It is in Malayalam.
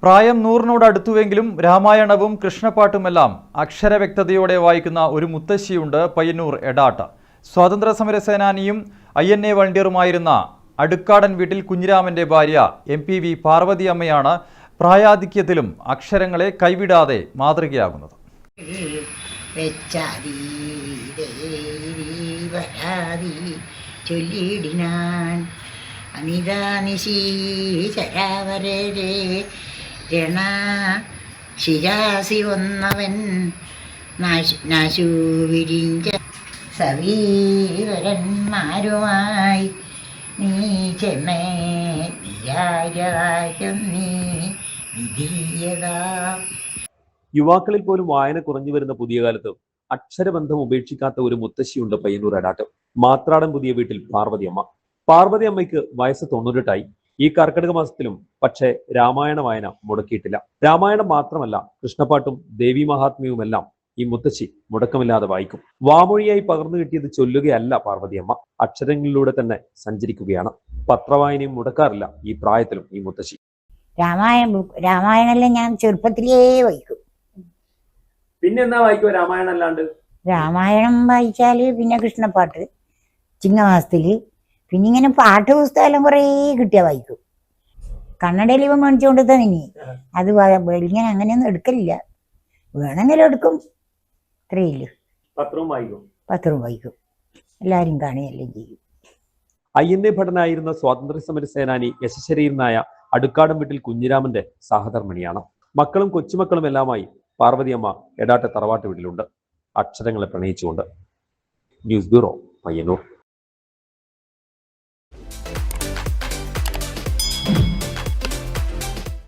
പ്രായം 100-നോട് അടുത്തുവെങ്കിലും രാമായണവും കൃഷ്ണപ്പാട്ടുമെല്ലാം അക്ഷരവ്യക്തതയോടെ വായിക്കുന്ന ഒരു മുത്തശ്ശിയുണ്ട് പയ്യന്നൂർ എടാട്ട്. സ്വാതന്ത്ര്യ സമര സേനാനിയും INA വളണ്ടിയറുമായിരുന്ന അടുക്കാടൻ വീട്ടിൽ കുഞ്ഞിരാമന്റെ ഭാര്യ MPV പാർവതി അമ്മയാണ് പ്രായാധിക്യത്തിലും അക്ഷരങ്ങളെ കൈവിടാതെ മാതൃകയാകുന്നത്. ശിരാസി വന്നവൻ നാശൂവിരിഞ്ച സവീവരന്മാരുമായി നീ ചെന്നേ നീ വിധീയതാ. യുവാക്കളിൽ പോലും വായന കുറഞ്ഞു വരുന്ന പുതിയ കാലത്ത് അക്ഷരബന്ധം ഉപേക്ഷിക്കാത്ത ഒരു മുത്തശ്ശിയുണ്ട് പയ്യന്നൂർ എടാട്ട്. മാത്രാടൻ പുതിയ വീട്ടിൽ പാർവതി അമ്മയ്ക്ക് വയസ്സ് 98ആയി. ഈ കർക്കിടക മാസത്തിലും പക്ഷേ രാമായണ വായന മുടക്കിയിട്ടില്ല. രാമായണം മാത്രമല്ല, കൃഷ്ണപ്പാട്ടും ദേവി മഹാത്മ്യവുമെല്ലാം ഈ മുത്തശ്ശി മുടക്കമില്ലാതെ വായിക്കും. വാമൊഴിയായി പകർന്നു കിട്ടിയത് ചൊല്ലുകയല്ല പാർവതിയമ്മ, അക്ഷരങ്ങളിലൂടെ തന്നെ സഞ്ചരിക്കുകയാണ്. പത്രവായനയും മുടക്കാറില്ല ഈ പ്രായത്തിലും ഈ മുത്തശ്ശി. രാമായണെല്ലാം ഞാൻ ചെറുപ്പത്തിലേ വായിക്കും. പിന്നെ എന്താ വായിക്കുവോ രാമായണം അല്ലാണ്ട്? രാമായണം വായിച്ചാല് പിന്നെ കൃഷ്ണപ്പാട്ട് ചിങ്ങമാസത്തില്, പിന്നെ ഇങ്ങനെ പാട്ട് പുസ്തകം കുറേ കിട്ടിയാ വായിക്കും. കന്നഡയിൽ ഇവ മേടിച്ചുകൊണ്ട് തന്നെ അത് ഇങ്ങനെ അങ്ങനെയൊന്നും എടുക്കലില്ല. വേണമെങ്കിലും എടുക്കും, അത്രയില്ല. പത്രവും വായിക്കും, എല്ലാരും കാണുകയെല്ലാം ചെയ്യും. INA ഭടനായിരുന്ന സ്വാതന്ത്ര്യ സമര സേനാനി യശശരീരനായ അടുക്കാടൻ വീട്ടിൽ കുഞ്ഞിരാമന്റെ സഹധർമ്മിണിയാണ്. മക്കളും കൊച്ചുമക്കളും എല്ലാമായി പാർവതിയമ്മ എടാട്ട് തറവാട്ട് വീട്ടിലുണ്ട്, അക്ഷരങ്ങളെ പ്രണയിച്ചുകൊണ്ട്. News bureau, Payyanur.